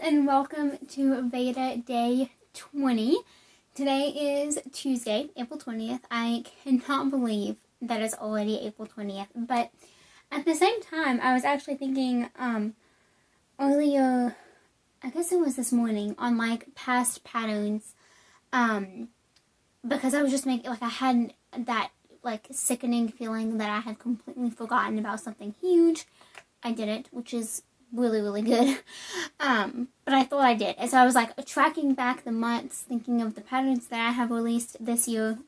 and welcome to VEDA Day 20. Today is Tuesday, April 20th. I cannot believe that it's already April 20th, but at the same time, I was actually thinking earlier, I guess it was this morning, on past patterns, because I was just making, I had that sickening feeling that I had completely forgotten about something huge. I didn't, which is really, really good. But I thought I did. And so I was tracking back the months, thinking of the patterns that I have released this year.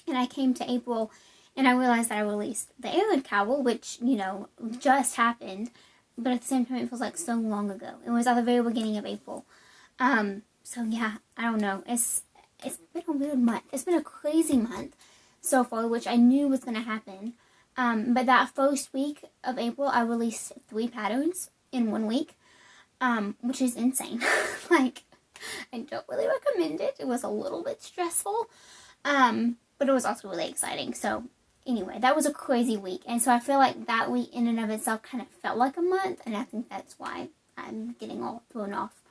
And I came to April and I realized that I released the Arid Cowl, which, just happened. But at the same time, it feels like so long ago. It was at the very beginning of April. So yeah, I don't know. It's been a weird month. It's been a crazy month so far, which I knew was going to happen. But that first week of April, I released 3 patterns in 1 week, which is insane. I don't really recommend it. It was a little bit stressful, but it was also really exciting. So anyway, that was a crazy week. And so I feel like that week in and of itself kind of felt like a month, and I think that's why I'm getting all thrown off.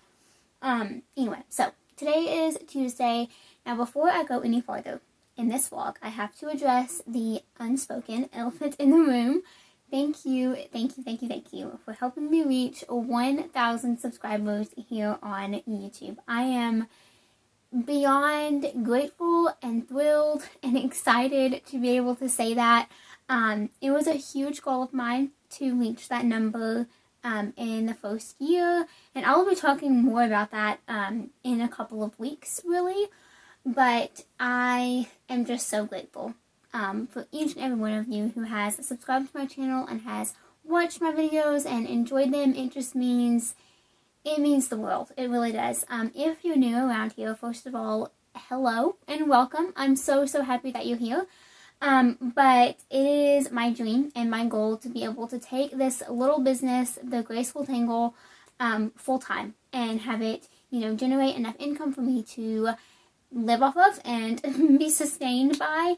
Anyway, so today is Tuesday. Now, before I go any farther in this vlog, I have to address the unspoken elephant in the room. Thank you for helping me reach 1,000 subscribers here on YouTube. I am beyond grateful and thrilled and excited to be able to say that. It was a huge goal of mine to reach that number in the first year, and I'll be talking more about that in a couple of weeks, really. But I am just so grateful for each and every one of you who has subscribed to my channel and has watched my videos and enjoyed them. It means the world. It really does. If you're new around here, first of all, hello and welcome. I'm so happy that you're here. But it is my dream and my goal to be able to take this little business, the Graceful Tangle, full time and have it, generate enough income for me to live off of and be sustained by.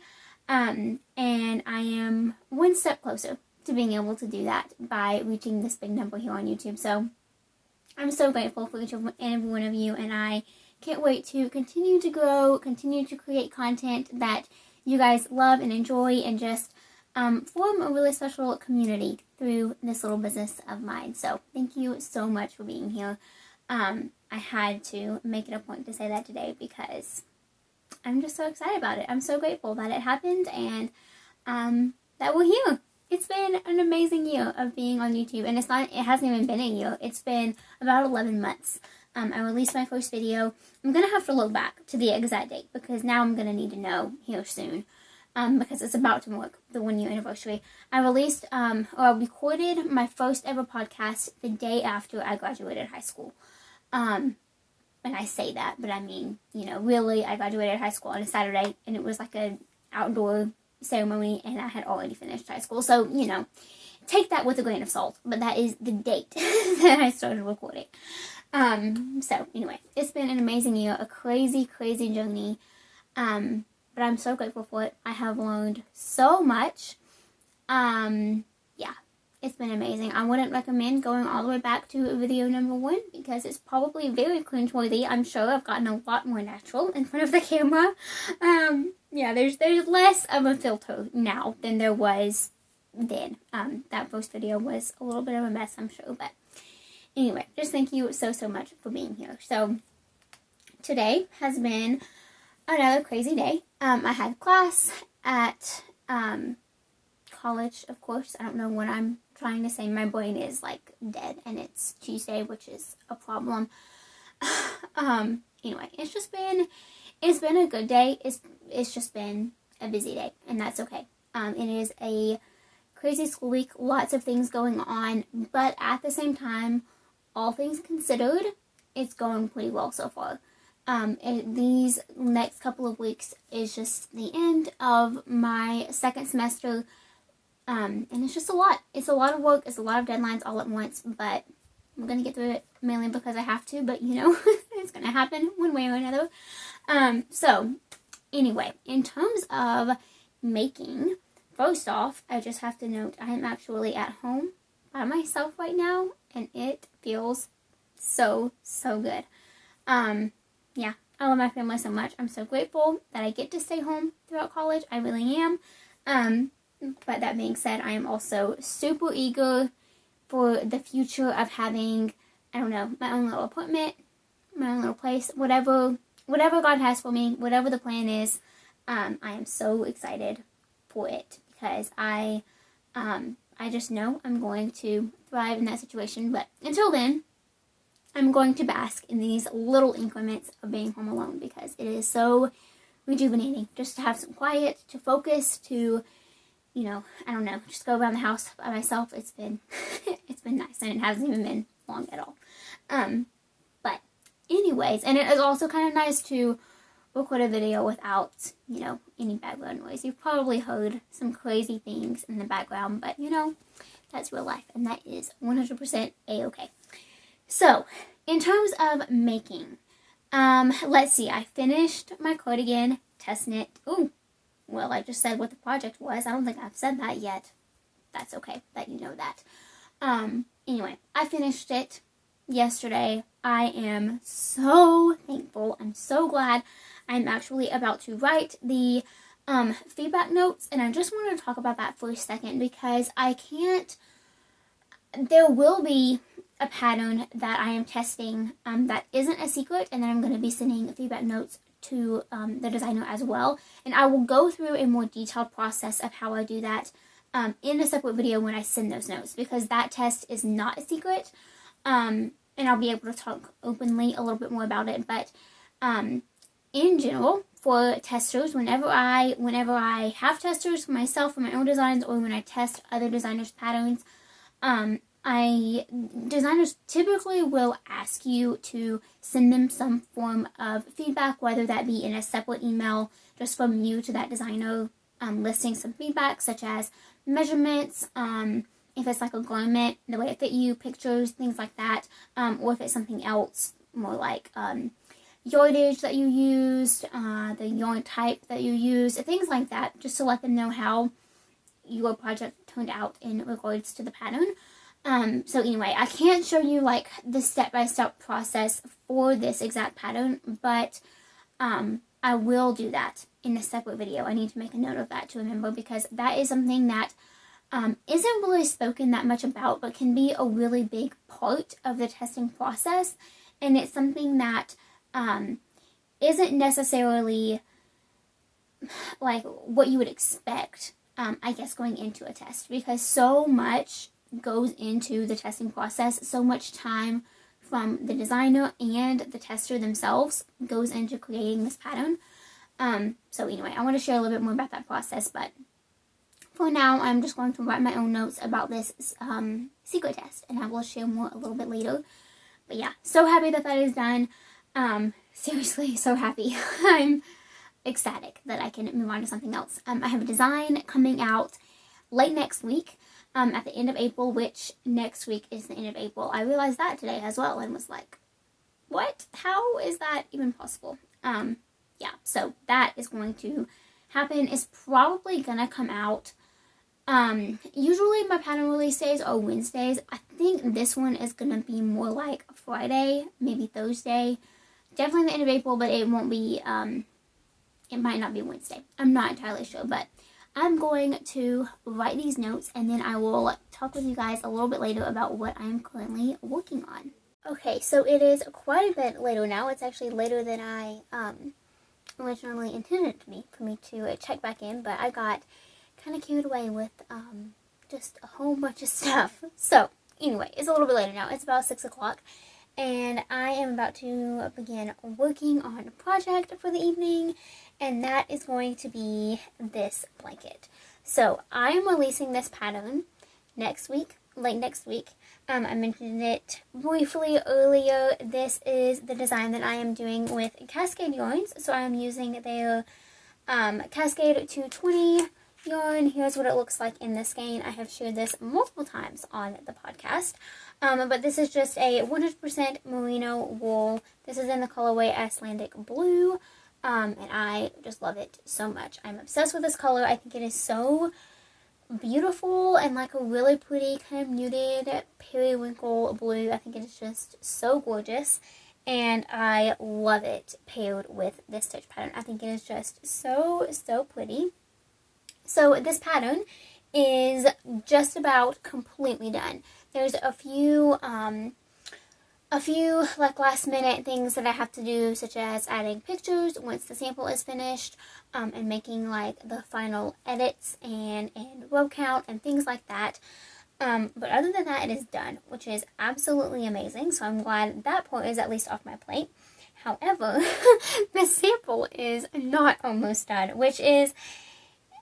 And I am one step closer to being able to do that by reaching this big number here on YouTube. So I'm so grateful for each and every one of you, and I can't wait to continue to grow, continue to create content that you guys love and enjoy, and just form a really special community through this little business of mine. So thank you so much for being here. I had to make it a point to say that today because I'm just so excited about it. I'm so grateful that it happened and that we're here. It's been an amazing year of being on YouTube, and it hasn't even been a year. It's been about 11 months. I released my first video. I'm going to have to look back to the exact date because now I'm going to need to know here soon because it's about to mark the 1-year anniversary. I recorded my first ever podcast the day after I graduated high school. And I say that, but I mean, really, I graduated high school on a Saturday, and it was an outdoor ceremony, and I had already finished high school. So, take that with a grain of salt, but that is the date that I started recording. So, anyway, it's been an amazing year, a crazy, crazy journey, but I'm so grateful for it. I have learned so much. Yeah. It's been amazing. I wouldn't recommend going all the way back to video number 1 because it's probably very cringeworthy. I'm sure I've gotten a lot more natural in front of the camera. Yeah, there's less of a filter now than there was then. That first video was a little bit of a mess, I'm sure. But anyway, just thank you so much for being here. So today has been another crazy day. I had class at college, of course. I don't know what I'm trying to say. My brain is dead, and it's Tuesday, which is a problem. Anyway, it's been a good day. It's just been a busy day, and that's okay. It is a crazy school week, lots of things going on, but at the same time, all things considered, it's going pretty well so far. These next couple of weeks is just the end of my second semester. And it's just a lot. It's a lot of work. It's a lot of deadlines all at once, but I'm going to get through it mainly because I have to, but it's going to happen one way or another. So anyway, in terms of making, first off, I just have to note I am actually at home by myself right now, and it feels so, so good. Yeah, I love my family so much. I'm so grateful that I get to stay home throughout college. I really am. But that being said, I am also super eager for the future of having, I don't know, my own little apartment, my own little place, whatever God has for me, whatever the plan is. I am so excited for it because I just know I'm going to thrive in that situation. But until then, I'm going to bask in these little increments of being home alone because it is so rejuvenating just to have some quiet, to focus, to, you know, I don't know, just go around the house by myself. It's been it's been nice, and it hasn't even been long at all. But anyways, and it is also kind of nice to record a video without, you know, any background noise. You've probably heard some crazy things in the background, but you know, that's real life, and that is 100% a-okay. So, in terms of making, let's see, I finished my cardigan test knit. Ooh, well, I just said what the project was. I don't think I've said that yet. That's okay that you know that. Anyway, I finished it yesterday. I am so thankful. I'm so glad. I'm actually about to write the feedback notes, and I just wanted to talk about that for a second because there will be a pattern that I am testing that isn't a secret, and then I'm going to be sending feedback notes to the designer as well, and I will go through a more detailed process of how I do that in a separate video when I send those notes, because that test is not a secret, and I'll be able to talk openly a little bit more about it. But in general, for testers, whenever I have testers for myself, for my own designs, or when I test other designers' patterns, designers typically will ask you to send them some form of feedback, whether that be in a separate email just from you to that designer, listing some feedback such as measurements, if it's like a garment, the way it fit you, pictures, things like that, or if it's something else more like yardage that you used, the yarn type that you used, things like that, just to let them know how your project turned out in regards to the pattern. So anyway, I can't show you like the step-by-step process for this exact pattern, but I will do that in a separate video. I need to make a note of that to remember, because that is something that isn't really spoken that much about, but can be a really big part of the testing process, and it's something that isn't necessarily like what you would expect, I guess, going into a test, because so much goes into the testing process. So much time from the designer and the tester themselves goes into creating this pattern. So anyway, I want to share a little bit more about that process, but for now, I'm just going to write my own notes about this secret test, and I will share more a little bit later. But yeah, so happy that that is done. Seriously, so happy. I'm ecstatic that I can move on to something else. I have a design coming out late next week, at the end of April, which next week is the end of April. I realized that today as well and was like, what? How is that even possible? Yeah, so that is going to happen. It's probably gonna come out, usually my pattern release days are Wednesdays. I think this one is gonna be more like Friday, maybe Thursday. Definitely the end of April, but it won't be, it might not be Wednesday. I'm not entirely sure, but I'm going to write these notes, and then I will talk with you guys a little bit later about what I'm currently working on. Okay, so it is quite a bit later now. It's actually later than I originally intended it to be, for me to check back in, but I got kind of carried away with just a whole bunch of stuff. So anyway, it's a little bit later now. It's about 6 o'clock, and I am about to begin working on a project for the evening, and that is going to be this blanket. So I am releasing this pattern next week, late next week. I mentioned it briefly earlier. This is the design that I am doing with Cascade Yarns. So I am using their Cascade 220 yarn. Here's what it looks like in the skein. I have shared this multiple times on the podcast. But this is just a 100% merino wool. This is in the colorway Icelandic Blue. And I just love it so much. I'm obsessed with this color. I think it is so beautiful and like a really pretty kind of muted periwinkle blue. I think it is just so gorgeous, and I love it paired with this stitch pattern. I think it is just so pretty. So this pattern is just about completely done. There's a few like last minute things that I have to do, such as adding pictures once the sample is finished, and making like the final edits and row count and things like that. But other than that, it is done, which is absolutely amazing. So I'm glad that part is at least off my plate. However, the sample is not almost done, which is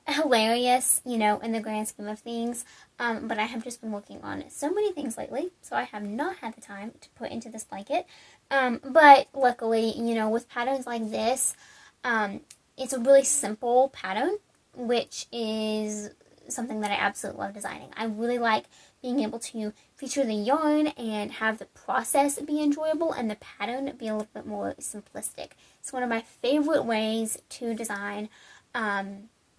hilarious, you know, in the grand scheme of things. But I have just been working on so many things lately, so I have not had the time to put into this blanket. But luckily, you know, with patterns like this, it's a really simple pattern, which is something that I absolutely love designing. I really like being able to feature the yarn and have the process be enjoyable and the pattern be a little bit more simplistic. It's one of my favorite ways to design.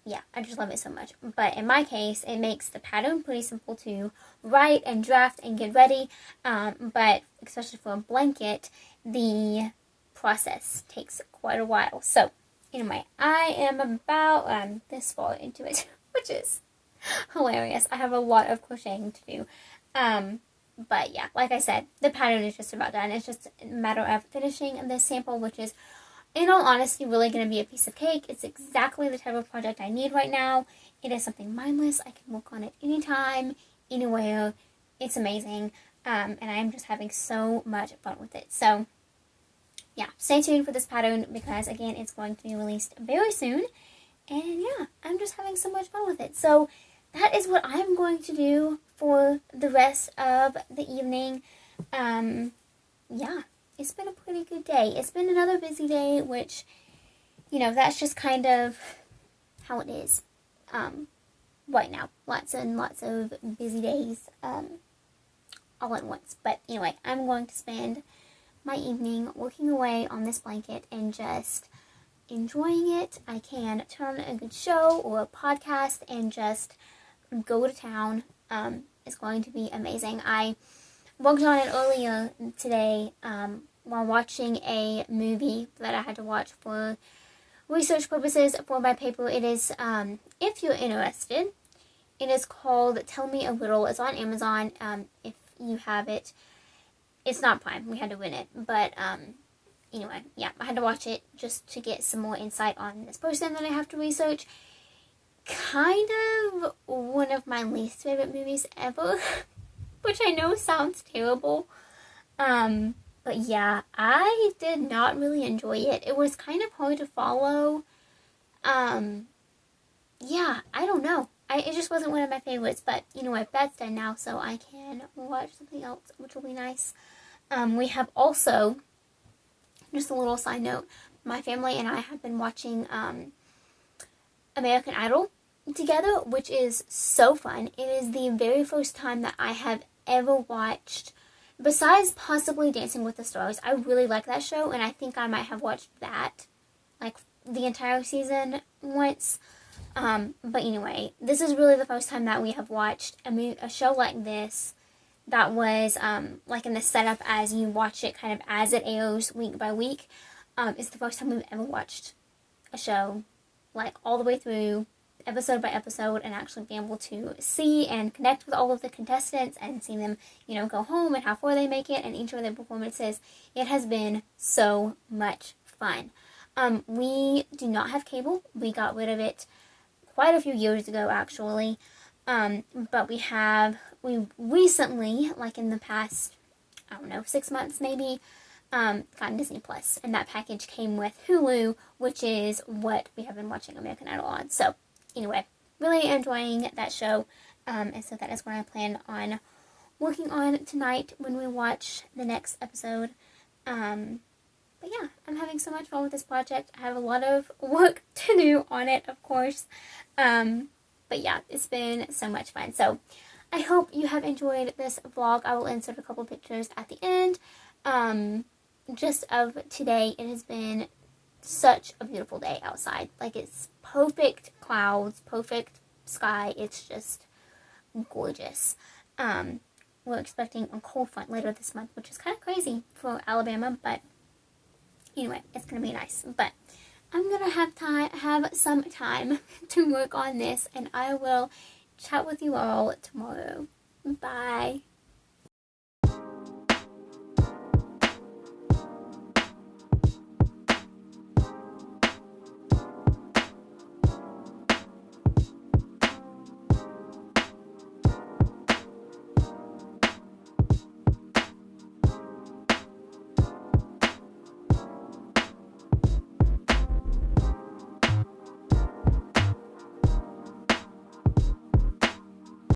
Yeah, I just love it so much. But in my case, it makes the pattern pretty simple to write and draft and get ready. But especially for a blanket, the process takes quite a while. So anyway, I am about this far into it, which is hilarious. I have a lot of crocheting to do. But yeah, like I said, the pattern is just about done. It's just a matter of finishing this sample, which is, in all honesty, really going to be a piece of cake. It's exactly the type of project I need right now. It is something mindless. I can work on it anytime, anywhere. It's amazing. And I'm just having so much fun with it. So, yeah, stay tuned for this pattern because, again, it's going to be released very soon. And, yeah, I'm just having so much fun with it. So, that is what I'm going to do for the rest of the evening. Yeah. It's been a pretty good day. It's been another busy day, which, you know, that's just kind of how it is right now. Lots and lots of busy days all at once. But anyway, I'm going to spend my evening working away on this blanket and just enjoying it. I can turn on a good show or a podcast and just go to town. It's going to be amazing. I worked on it earlier today while watching a movie that I had to watch for research purposes for my paper. It is, if you're interested, it is called Tell Me a Riddle. It's on Amazon. If you have it, it's not Prime. We had to rent it. But anyway, yeah, I had to watch it just to get some more insight on this person that I have to research. Kind of one of my least favorite movies ever. Which I know sounds terrible. But yeah, I did not really enjoy it. It was kind of hard to follow. Yeah, I don't know. It just wasn't one of my favorites. But, you know what, that's done now, so I can watch something else, which will be nice. We have also, just a little side note, my family and I have been watching American Idol together, which is so fun. It is the very first time that I have ever watched, besides possibly Dancing with the Stars. I really like that show, and I think I might have watched that like the entire season once. But anyway, this is really the first time that we have watched a show like this that was like in the setup as you watch it kind of as it airs week by week. It's the first time we've ever watched a show like all the way through, episode by episode, and actually be able to see and connect with all of the contestants and see them, you know, go home and how far they make it and each of their performances. It has been so much fun. We do not have cable. We got rid of it quite a few years ago, actually. But we recently, like in the past, I don't know, 6 months maybe, got Disney Plus, and that package came with Hulu, which is what we have been watching American Idol on. So anyway, really enjoying that show, and so that is what I plan on working on tonight when we watch the next episode. But yeah, I'm having so much fun with this project. I have a lot of work to do on it, of course, but yeah, it's been so much fun. So I hope you have enjoyed this vlog. I will insert a couple pictures at the end, just of today. It has been such a beautiful day outside. Like, it's perfect clouds, perfect sky. It's just gorgeous. We're expecting a cold front later this month, which is kind of crazy for Alabama, but anyway, it's gonna be nice. But I'm gonna have some time to work on this, and I will chat with you all tomorrow. Bye.